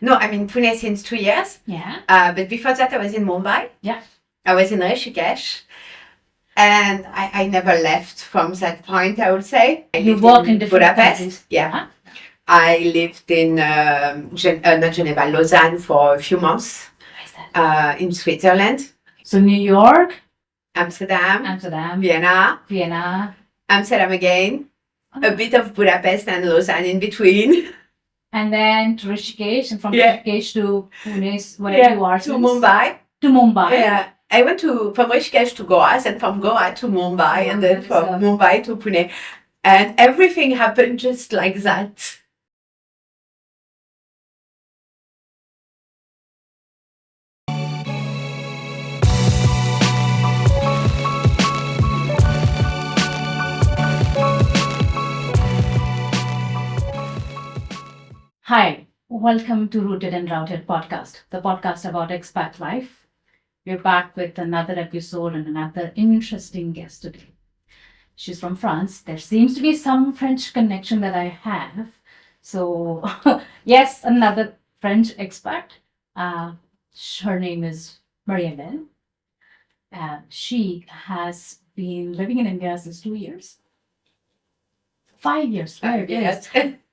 No, I'm in Pune since 2 years. Yeah. But before that, I was in Mumbai. Yeah. I was in Rishikesh. And I never left from that point, I would say. You work in different Budapest. countries. Yeah. I lived in, not Geneva, Lausanne for a few months. In Switzerland. So New York, Amsterdam, Vienna, Amsterdam again, a bit of Budapest and Lausanne in between. And then to Rishikesh, and from Rishikesh to Pune, wherever you are. To Mumbai. Yeah. I went from Rishikesh to Goa, and from Goa to Mumbai, and then from Mumbai to Pune. And everything happened just like that. Hi, welcome to Rooted and Routed podcast, the podcast about expat life. We're back with another episode and another interesting guest today. She's from France. There seems to be some French connection that I have. So, yes, another French expat. Her name is Marie Hélène. She has been living in India since 2 years. 5 years. There it is.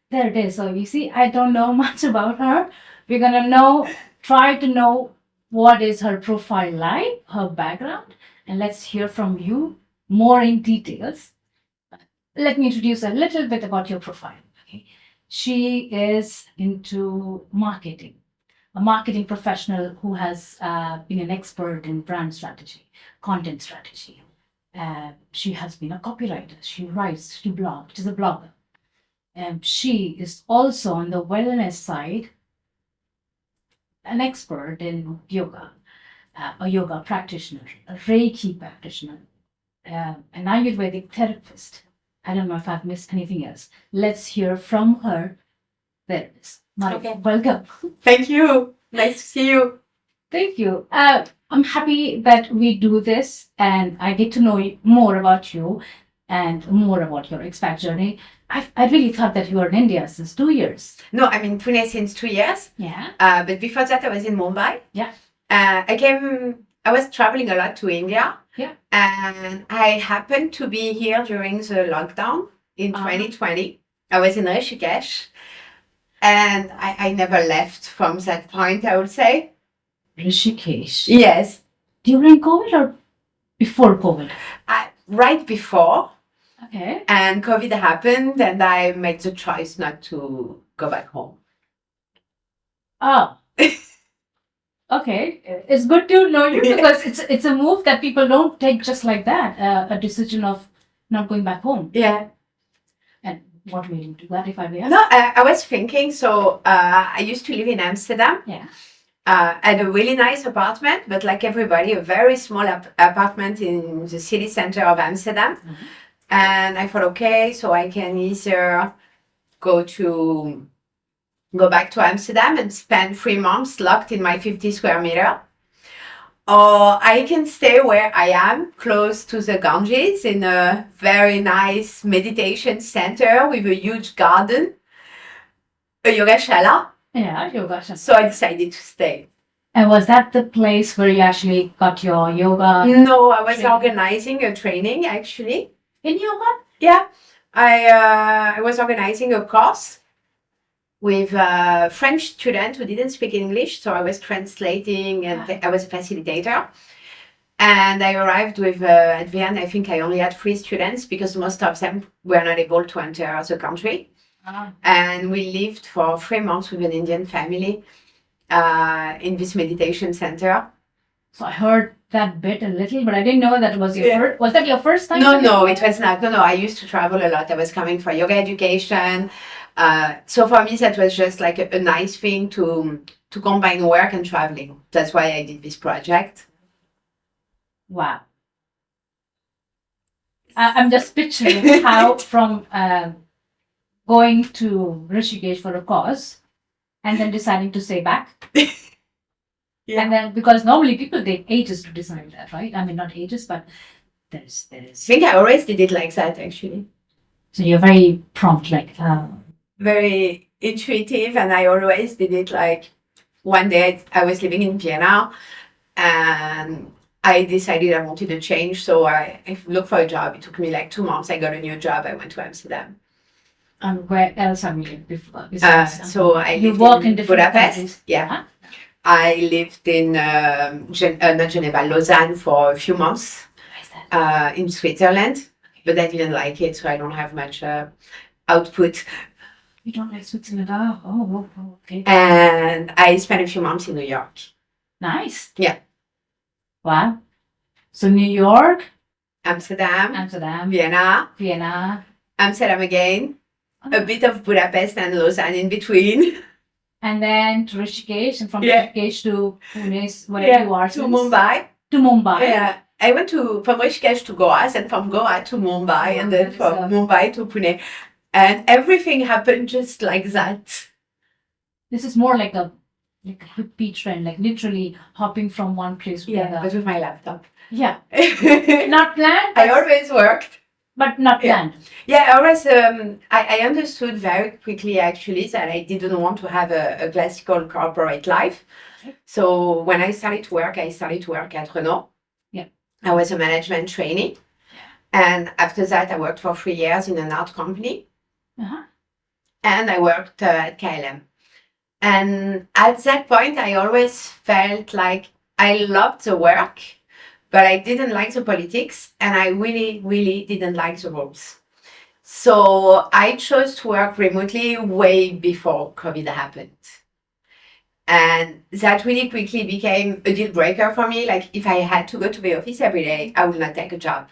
There it is. So you see, I don't know much about her. We're gonna try to know what is her profile like, her background, and let's hear from you more in details. Let me introduce a little bit about your profile. Okay. She is into marketing, a marketing professional who has been an expert in brand strategy, content strategy. She has been a copywriter. She writes, she blogs, she's a blogger. She is also on the wellness side, an expert in yoga, a yoga practitioner, a Reiki practitioner, an Ayurvedic therapist. I don't know if I've missed anything else. Let's hear from her. There it is. Marie, welcome. Thank you. Nice to see you. Thank you. I'm happy that we do this and I get to know more about you and more about your expat journey. I really thought that you were in India since 2 years. No, I'm in Pune since 2 years. Yeah. But before that, I was in Mumbai. Yeah. I was traveling a lot to India. Yeah. And I happened to be here during the lockdown in 2020. I was in Rishikesh. And I never left from that point, I would say. Rishikesh. Yes. During COVID or before COVID? Right before. Okay. And COVID happened, and I made the choice not to go back home. Oh. Okay. It's good to know you because it's a move that people don't take just like that, a decision of not going back home. Yeah. And what made you do that, if I may ask? No, I was thinking, so I used to live in Amsterdam. Yeah. I had a really nice apartment, but like everybody, a very small apartment in the city center of Amsterdam. Mm-hmm. And I thought, okay, so I can either go back to Amsterdam and spend 3 months locked in my 50 square meter, or I can stay where I am, close to the Ganges, in a very nice meditation center with a huge garden, a yoga shala. Yeah, yoga shala. So I decided to stay. And was that the place where you actually got your yoga? No, I was organizing a training, actually. In yoga? Yeah. I was organizing a course with a French student who didn't speak English, so I was translating and I was a facilitator. And I arrived with, at the end, I think I only had 3 students because most of them were not able to enter the country. And we lived for 3 months with an Indian family in this meditation center. So I heard that bit a little, but I didn't know that it was your first. Was that your first time? No, it was not. No, I used to travel a lot. I was coming for yoga education. So for me, that was just like a nice thing to combine work and traveling. That's why I did this project. Wow. I'm just picturing how from going to Rishikesh for a course and then deciding to stay back. Yeah. And then, because normally people take ages to decide that, right? I mean, not ages, but there's. I think I always did it like that, actually. So you're very prompt, like. Very intuitive, and I always did it like one day I was living in Vienna, and I decided I wanted to change. So I looked for a job. It took me like 2 months. I got a new job. I went to Amsterdam. And where else have you lived before? So I you lived work in in different Budapest. countries. Yeah. Uh-huh. I lived in not Geneva, Lausanne for a few months. Where's that? In Switzerland, but I didn't like it, so I don't have much output. You don't like Switzerland? Oh, okay. And I spent a few months in New York. Nice. Yeah. Wow. So New York, Amsterdam, Vienna, Amsterdam again, a bit of Budapest and Lausanne in between. and then to Rishikesh, and from Yeah. Rishikesh to Pune, where you are to since. Mumbai. To Mumbai. Yeah, I went from Rishikesh to Goa, and from Goa to Mumbai, and then from Mumbai to Pune. And everything happened just like that. This is more like a hippie trend, like literally hopping from one place to the But other. with my laptop. Yeah. I Not planned, always worked. but not planned. Yeah, I always, I understood very quickly actually that I didn't want to have a classical corporate life. So when I started work at Renault. Yeah. I was a management trainee. And after that, I worked for 3 years in an art company. Uh-huh. And I worked at KLM. And at that point, I always felt like I loved the work, but I didn't like the politics, and I really, really didn't like the rules. So I chose to work remotely way before COVID happened. And that really quickly became a deal breaker for me. Like if I had to go to the office every day, I would not take a job.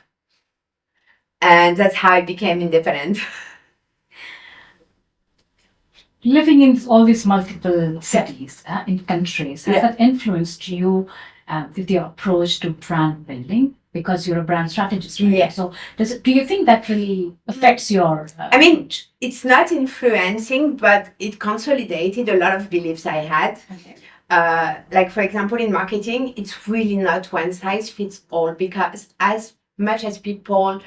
And that's how I became independent. Living in all these multiple cities, in countries, has Yeah. that influenced you with your approach to brand building? Because you're a brand strategist, right? Yeah. So do you think that really affects your I mean, approach? it's not influencing, but it consolidated a lot of beliefs I had. Okay. Like, for example, in marketing, it's really not one size fits all, because as much as people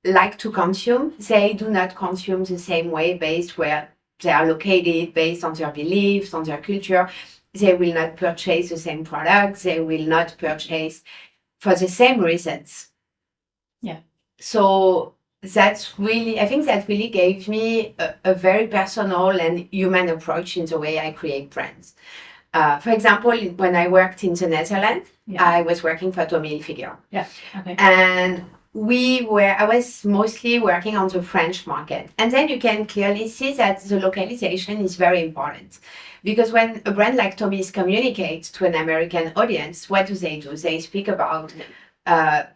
like to consume, they do not consume the same way based where they are located, based on their beliefs, on their culture. They will not purchase the same products. They will not purchase for the same reasons. Yeah. So that's really, I think that really gave me a very personal and human approach in the way I create brands. For example, when I worked in the Netherlands, Yeah. I was working for Tommy Hilfiger. Yeah. Okay. And I was mostly working on the French market. And then you can clearly see that the localization is very important. Because when a brand like Tommy's communicates to an American audience, what do? They speak about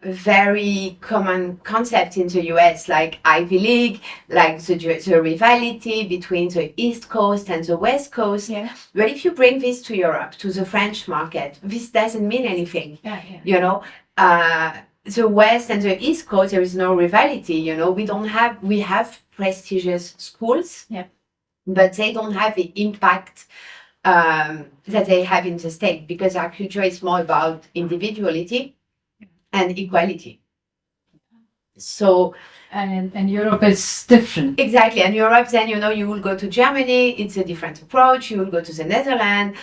very common concept in the US, like Ivy League, like the rivalry between the East Coast and the West Coast. Yeah. But if you bring this to Europe, to the French market, this doesn't mean anything. Yeah. You know, the West and the East Coast, there is no rivalry. You know, we have prestigious schools, Yeah. but they don't have the impact that they have in the States, because our culture is more about individuality and equality. So And Europe is different. exactly, and Europe, then you will go to Germany, it's a different approach. You will go to the Netherlands.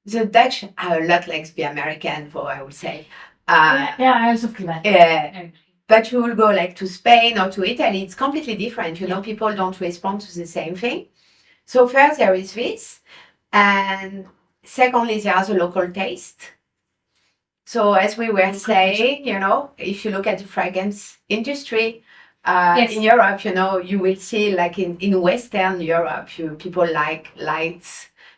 The Dutch are a lot like the American, I would say. Yeah, I also feel that. But you will go like to Spain or to Italy, it's completely different. People don't respond to the same thing. So first there is this, and secondly there's a local taste. So as we were saying, if you look at the fragrance industry Yes. in Europe, you will see like in Western Europe, people like light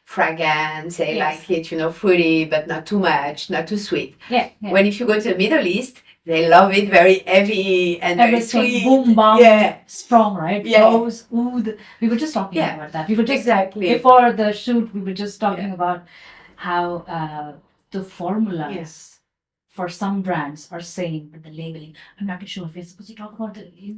fragrance, they Yes. like it, fruity, but not too much, not too sweet. Yeah. When if you go to the Middle East, they love it very heavy and very Everything sweet. boom, bam, Yeah. strong, right? Yeah. Rose, oud. We were just talking Yeah. about that. We were just Exactly. before the shoot. We were just talking about how the formulas for some brands are same, but the labeling. I'm not too sure if we're supposed to talk about the.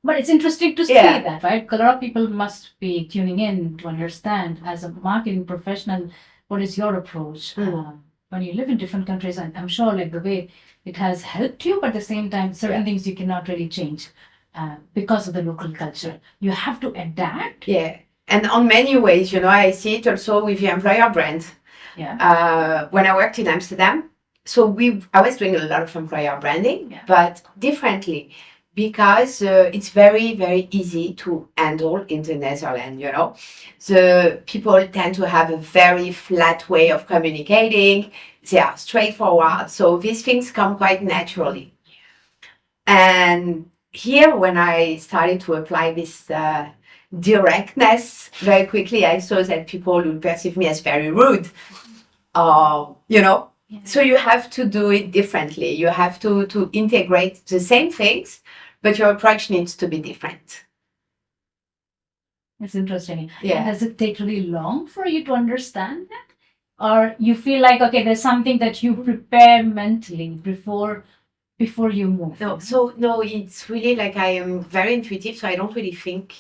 But it's interesting to see Yeah. that, right? A lot of people must be tuning in to understand, as a marketing professional, what is your approach when you live in different countries. And I'm sure, like, the way it has helped you, but at the same time, certain things you cannot really change. because of the local culture. You have to adapt. Yeah. And on many ways, I see it also with the employer brand. Yeah. When I worked in Amsterdam, so I was doing a lot of employer branding, but differently, because it's very, very easy to handle in the Netherlands, The people tend to have a very flat way of communicating. They are straightforward. So these things come quite naturally. And here, when I started to apply this directness very quickly, I saw that people would perceive me as very rude. So you have to do it differently. You have to integrate the same things, but your approach needs to be different. It's interesting. Yeah. And does it take really long for you to understand that? Or you feel like, okay, there's something that you prepare mentally before you move? No, it's really like I am very intuitive, so I don't really think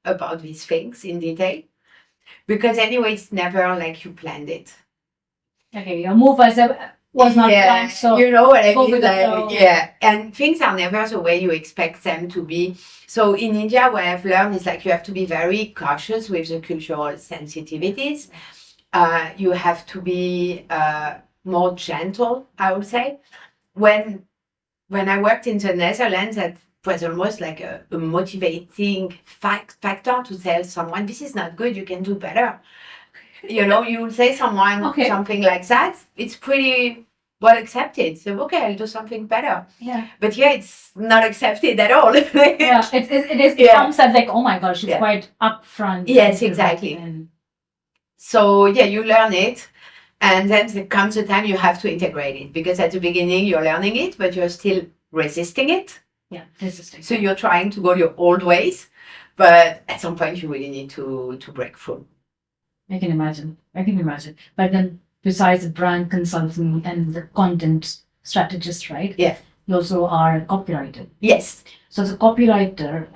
about these things in detail. Because anyway, it's never like you planned it. Okay, your move was not planned, so you know what I go mean? with the flow. Yeah, and things are never the way you expect them to be. So in India, what I've learned is like you have to be very cautious with the cultural sensitivities. You have to be more gentle, I would say. When I worked in the Netherlands, that was almost like a motivating factor to tell someone, this is not good, you can do better. You will say something like that, it's pretty well accepted. So, okay, I'll do something better. Yeah. But it's not accepted at all. Yeah, it becomes like, oh my gosh, it's quite upfront. Yes, exactly. So, you learn it. And then there comes a time you have to integrate it. Because at the beginning, you're learning it, but you're still resisting it. Yeah, resisting. So you're trying to go your old ways. But at some point, you really need to break through. I can imagine. But then besides the brand consulting and the content strategist, right? Yeah. You also are a copywriter. Yes. So as a copywriter,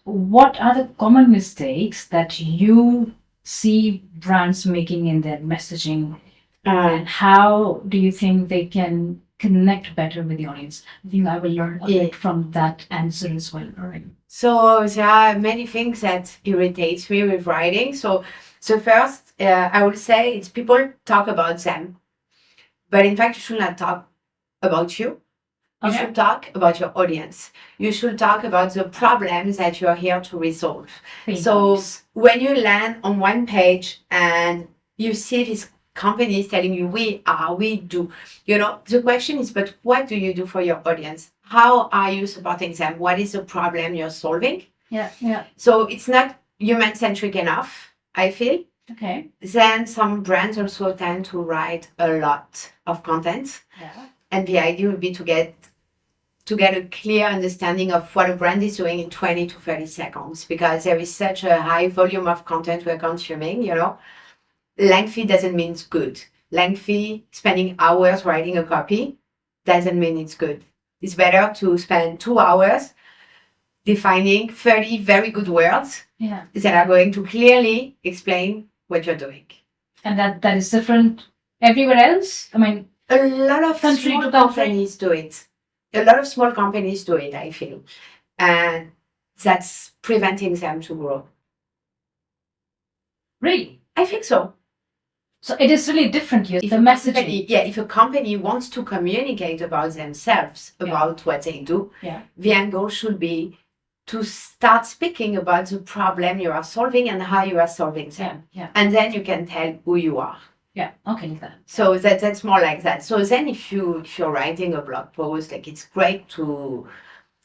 what are the common mistakes that you see brands making in their messaging? And how do you think they can connect better with the audience? I think I will learn a bit from that answer as well. All right. So there are many things that irritates me with writing. So first, I would say it's people talk about them. But in fact, you should not talk about you. You should talk about your audience. You should talk about the problems that you're here to resolve. So when you land on one page and you see this company is telling you, we do, the question is, but what do you do for your audience? How are you supporting them? What is the problem you're solving? Yeah. So it's not human-centric enough, I feel. Okay. Then some brands also tend to write a lot of content. Yeah. And the idea would be to get a clear understanding of what a brand is doing in 20 to 30 seconds, because there is such a high volume of content we're consuming, Lengthy doesn't mean it's good. Lengthy, spending hours writing a copy, doesn't mean it's good. It's better to spend 2 hours defining 30 very good words that are going to clearly explain what you're doing. And that is different everywhere else? I mean, a lot of small companies do it. A lot of small companies do it, I feel. And that's preventing them to grow. Really? I think so. So it is really different here, the messaging. If a company wants to communicate about themselves, about what they do, the angle should be to start speaking about the problem you are solving and how you are solving them. Yeah. And then you can tell who you are. Yeah, okay. So that's more like that. So then if you're writing a blog post, like it's great to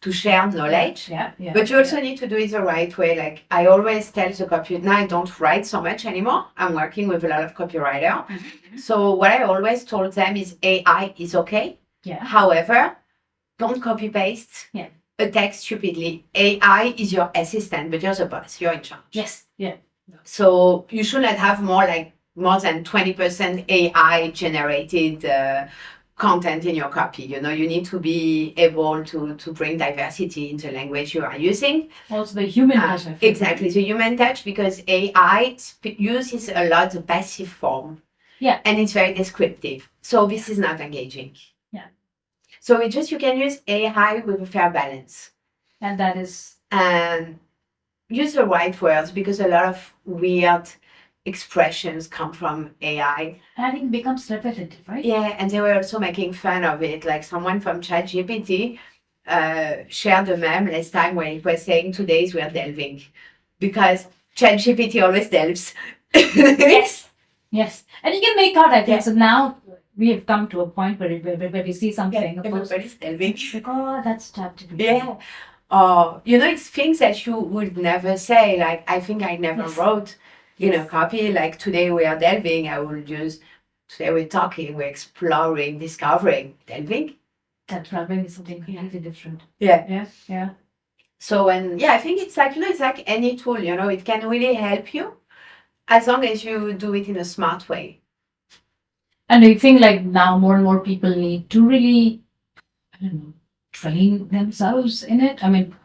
share knowledge. Yeah. But you also need to do it the right way. Like I always tell the copywriter, now I don't write so much anymore. I'm working with a lot of copywriters. Mm-hmm. So what I always told them is AI is okay. Yeah. However, don't copy paste a text stupidly. AI is your assistant, but you're the boss. You're in charge. Yes. Yeah. So you should not have more than 20% AI generated content in your copy. You need to be able to bring diversity in the language you are using. Also the human touch. Exactly, the human touch, because AI uses a lot the passive form. Yeah. And it's very descriptive. So this is not engaging. Yeah. So you can use AI with a fair balance. And that is, and use the right words, because a lot of weird expressions come from AI. I think, becomes repetitive, right? Yeah, and they were also making fun of it. Like someone from ChatGPT shared a meme last time where it was saying today's we're delving, because ChatGPT always delves. Yes. Yes. And you can make out, I think. Yeah. So now we have come to a point where we see something. Everybody's delving. Like, oh, that's ChatGPT. Yeah. It's things that you would never say. Like, I think I never Yes. wrote in a Yes. copy, like, today we are delving. I will use, today we're talking, we're exploring, discovering, delving. That probably is something completely different. Yeah. Yeah. Yeah. So, and yeah, I think it's like, it's like any tool, it can really help you as long as you do it in a smart way. And do you think like now more and more people need to really, I don't know, train themselves in it? I mean,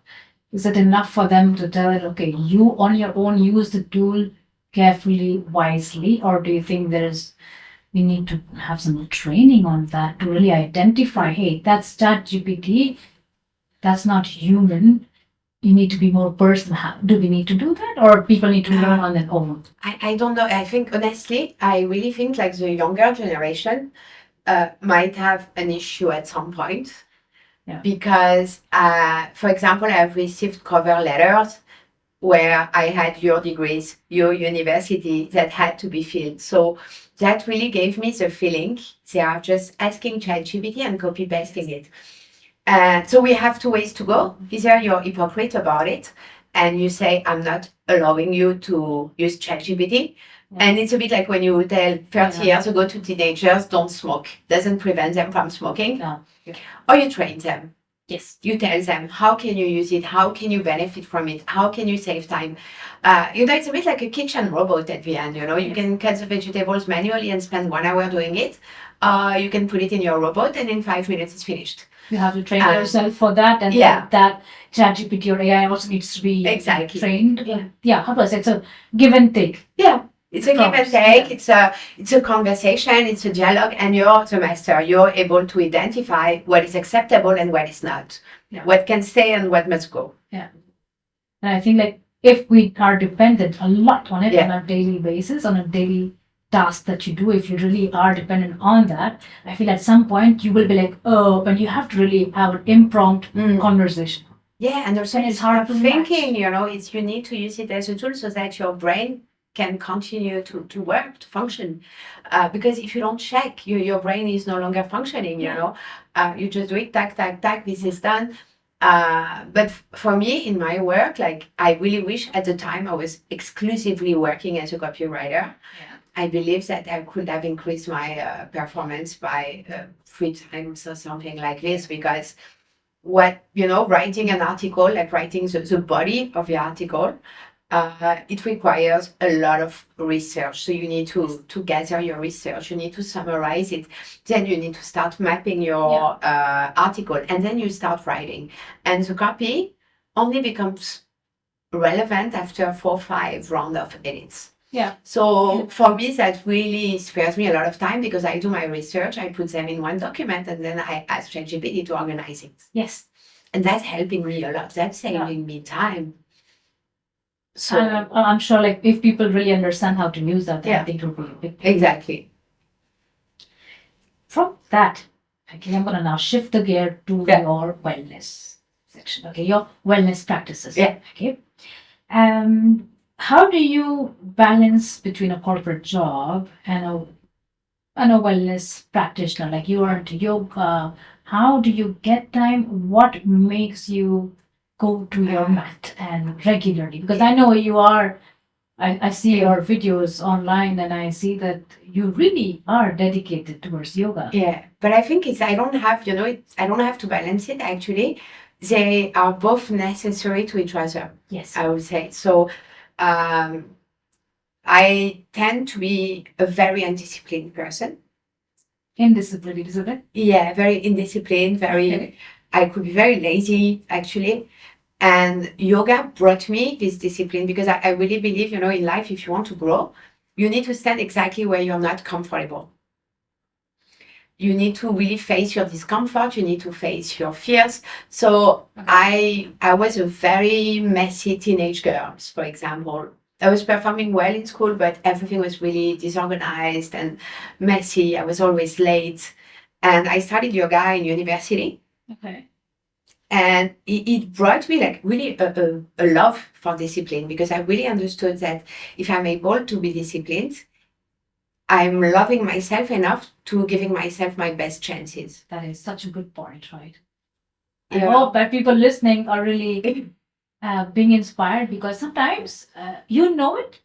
is it enough for them to tell it, okay, you on your own use the tool carefully, wisely, or do you think we need to have some training on that to really identify, hey, that's ChatGPT, that's not human. You need to be more personal. Do we need to do that, or people need to learn on their own? I don't know. I think, honestly, I really think like the younger generation might have an issue at some point. Yeah. Because, for example, I've received cover letters where I had your degrees, your university that had to be filled. So that really gave me the feeling they are just asking ChatGPT and copy pasting it. So we have two ways to go. Either you're hypocrite about it and you say, I'm not allowing you to use ChatGPT. Yeah. And it's a bit like when you tell 30 Yeah. years ago to teenagers, don't smoke. Doesn't prevent them from smoking. No. Or you train them. Yes. You tell them, how can you use it? How can you benefit from it? How can you save time? It's a bit like a kitchen robot at the end. You can cut the vegetables manually and spend 1 hour doing it. You can put it in your robot and in 5 minutes it's finished. You have to train yourself for that, and that ChatGPT or AI also needs to be trained. Yeah, how was it? It's a give and take. Yeah, it's a give and take. Yeah. It's a conversation. It's a dialogue, and you're the master. You're able to identify what is acceptable and what is not. Yeah. What can stay and what must go. Yeah, and I think like if we are dependent a lot on it on a daily basis, on a daily task that you do, if you really are dependent on that, I feel at some point you will be like, oh, and you have to really have an impromptu conversation. Yeah, and also it's hard to thinking, you need to use it as a tool so that your brain can continue to work, to function. Because if you don't check, your brain is no longer functioning, you just do it, tack, tack, tack, this is done. But for me, in my work, like I really wish at the time I was exclusively working as a copywriter. Yeah. I believe that I could have increased my performance by 3 times or something like this, because writing an article, like writing the body of the article, it requires a lot of research. So you need to gather your research, you need to summarize it, then you need to start mapping your article, and then you start writing. And the copy only becomes relevant after 4 or 5 rounds of edits. Yeah. So for me, that really spares me a lot of time, because I do my research, I put them in one document, and then I ask ChatGPT to organize it. Yes. And that's helping me a lot. That's saving me time. So I'm sure like if people really understand how to use that, I think it will be a big thing. Exactly. From that, okay, I'm going to now shift the gear to your wellness section. Okay, your wellness practices. Yeah. Okay. How do you balance between a corporate job and a wellness practitioner? Like you are into yoga. How do you get time? What makes you go to your mat and regularly? Because I know you are, I see your videos online and I see that you really are dedicated towards yoga. Yeah, but I think I don't have to balance it actually. They are both necessary to each other. Yes. I would say. So I tend to be a very undisciplined person. Indisciplined, isn't it? Yeah, very indisciplined, I could be very lazy actually. And yoga brought me this discipline, because I really believe, in life, if you want to grow, you need to stand exactly where you're not comfortable. you need to really face your discomfort. You need to face your fears. So I was a very messy teenage girl, for example. I was performing well in school, but everything was really disorganized and messy. I was always late. And I studied yoga in university. Okay. And it brought me like really a love for discipline, because I really understood that if I'm able to be disciplined, I'm loving myself enough to giving myself my best chances. That is such a good point, right? Yeah. I hope that people listening are really being inspired, because sometimes you know it,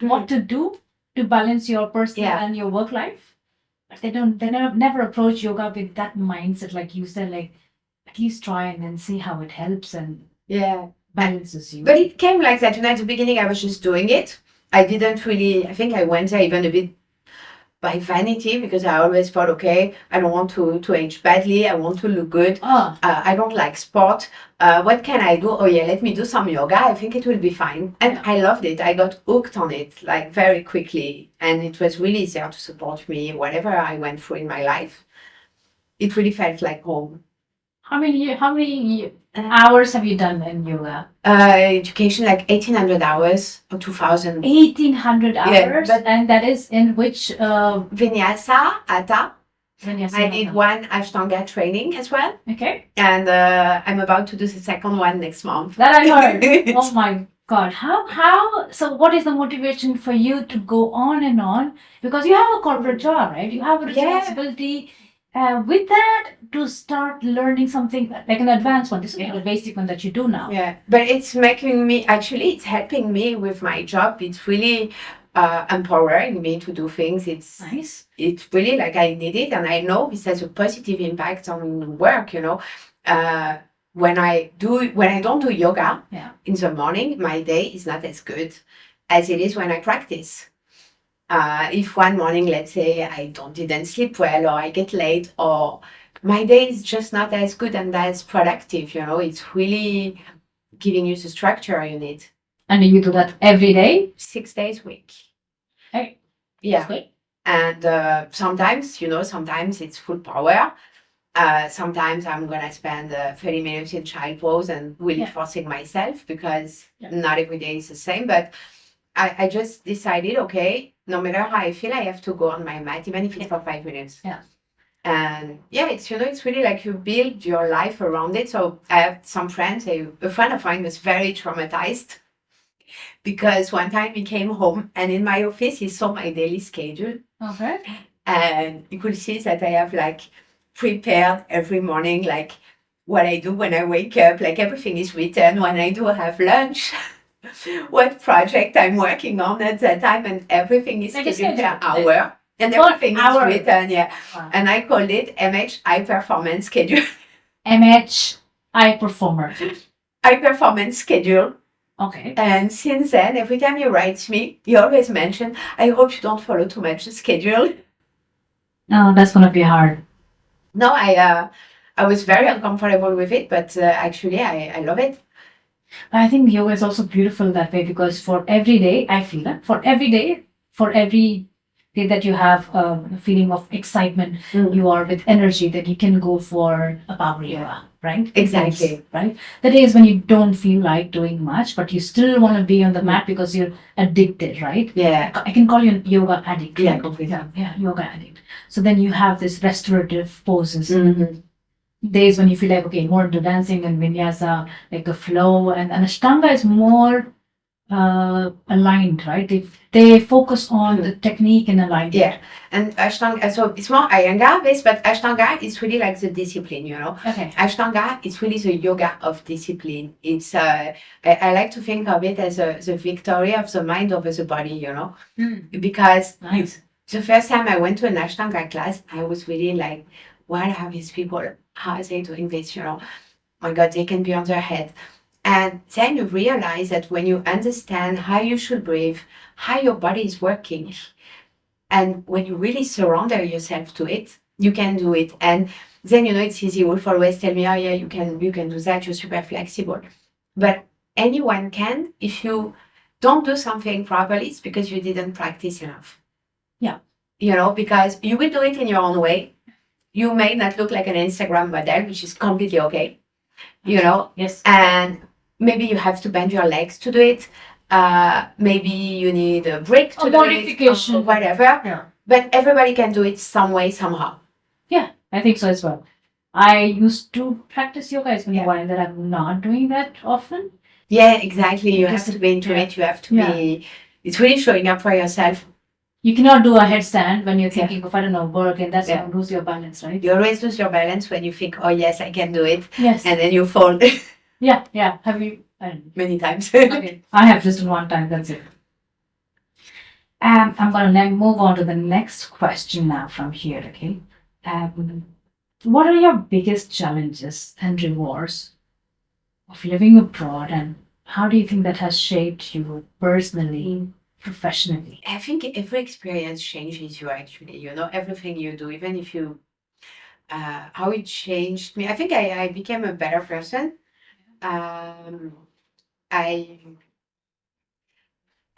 what to do to balance your personal and your work life, but they never approach yoga with that mindset, like you said, like at least try and then see how it helps and balances you. But it came like that. At the beginning, I was just doing it. I didn't really, I think I went there even a bit by vanity, because I always thought, okay, I don't want to age badly. I want to look good. I don't like sport. What can I do? Oh yeah, let me do some yoga. I think it will be fine. And I loved it. I got hooked on it like very quickly. And it was really there to support me, whatever I went through in my life. It really felt like home. How many hours have you done in yoga? Education, like 1,800 hours or 2,000. 1,800 hours? Yeah, and that is in which? Vinyasa, Hatha. Vinyasa, I did one Ashtanga training as well. Okay. And I'm about to do the second one next month. That I heard. Oh my God. How? So what is the motivation for you to go on and on? Because you have a corporate job, right? You have a responsibility. With that, to start learning something like an advanced one, this is the basic one that you do now. Yeah, but it's making me, actually, it's helping me with my job. It's really empowering me to do things. It's nice. It's really like I need it, and I know this has a positive impact on work. When I don't do yoga in the morning, my day is not as good as it is when I practice. If one morning, let's say, I didn't sleep well, or I get late, or my day is just not as good and as productive, it's really giving you the structure you need. And you do that every day? 6 days a week. Hey. Yeah. And sometimes it's full power. Sometimes I'm going to spend 30 minutes in child pose and really forcing myself, because not every day is the same. But I just decided, okay, no matter how I feel, I have to go on my mat, even if it's for 5 minutes. Yeah. And it's really like you build your life around it. So I have some friends, a friend of mine was very traumatized, because one time he came home and in my office, he saw my daily schedule. Okay. And you could see that I have like prepared every morning, like what I do when I wake up, like everything is written. When I do have lunch, what project I'm working on at that time, and everything is scheduled per hour. And everything is written, Wow. And I called it MH High Performance Schedule. MH High Performer. High Performance Schedule. Okay. And since then, every time he writes me, he always mentions, I hope you don't follow too much the schedule. No, that's going to be hard. No, I was very uncomfortable with it, but actually I love it. I think yoga is also beautiful that way, because for every day, I feel that for every day that you have a feeling of excitement, you are with energy, that you can go for a power yoga, right? Exactly. Right? The days when you don't feel like doing much, but you still want to be on the mat because you're addicted, right? Yeah. I can call you a yoga addict. Yeah, right? completely. Yeah, yoga addict. So then you have this restorative poses. Mm-hmm. Days when you feel like, okay, more into dancing and vinyasa, like a flow, and Ashtanga is more aligned, right? They focus on the technique and alignment. Yeah, and Ashtanga, so it's more Iyengar based, but Ashtanga is really like the discipline, Okay. Ashtanga is really the yoga of discipline. It's I like to think of it as the victory of the mind over the body, because Nice. The first time I went to an Ashtanga class, I was really like, what are these people? How are they doing this? My God, they can be on their head. And then you realize that when you understand how you should breathe, how your body is working, and when you really surrender yourself to it, you can do it. And then, it's easy. Wolf always tell me, oh yeah, you can do that. You're super flexible. But anyone can. If you don't do something properly, it's because you didn't practice enough. Yeah. Because you will do it in your own way. you may not look like an Instagram model, which is completely okay, you know, Yes. and maybe you have to bend your legs to do it. Maybe you need a break to A do modification. it, or whatever. Yeah. But everybody can do it some way, somehow. Yeah, I think so as well. I used to practice yoga. It's been Yeah. a while that I'm not doing that often. Yeah, exactly. You Because have to be into yeah. it. You have to be. It's really showing up for yourself. You cannot do a headstand when you're Yeah. thinking of, I don't know, work, and that's Yeah. going to lose your balance, right? You always lose your balance when you think, "Oh yes, I can do it," Yes. and then you fall Yeah. Have you? I don't know. many times. Okay. I have just one time. That's it. And I'm going to move on to the next question now from here. Okay. What are your biggest challenges and rewards of living abroad, and how do you think that has shaped you personally, professionally? I think every experience changes you. Actually, you know, everything you do, even if you, how it changed me. I think I became a better person.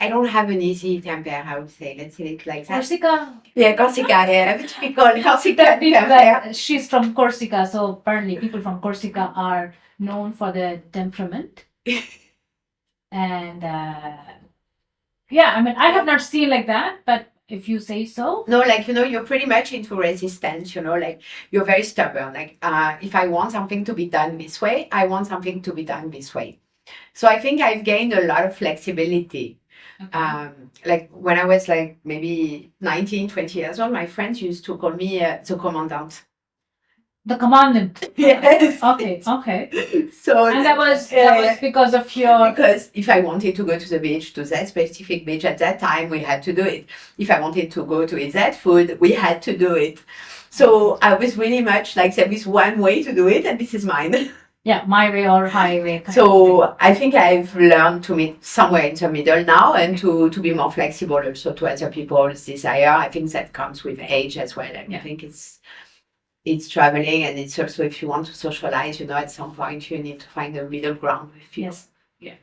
I don't have an easy temper, I would say. Let's say it like that. Corsica. Yeah, Corsica, yeah. A typical Corsica temper. She's from Corsica, so apparently people from Corsica are known for their temperament. And yeah, I mean, I have not seen like that, but if you say so. No, like, you know, you're pretty much into resistance, you know, like you're very stubborn. Like, if I want something to be done this way, I want something to be done this way. So I think I've gained a lot of flexibility. Okay. Like when I was like maybe 19, 20 years old, my friends used to call me the commandant. The commandant. Yes. Okay. So And that was because of your. Because if I wanted to go to the beach, to that specific beach at that time, we had to do it. If I wanted to go to eat that food, we had to do it. So I was really much like, there is one way to do it, and this is mine. Yeah, my way or highway. So I think I've learned to meet somewhere in the middle now, and to be more flexible also to other people's desire. I think that comes with age as well. And I think it's traveling, and it's also, if you want to socialize, you know, at some point you need to find a middle ground with people. Yes. Yeah.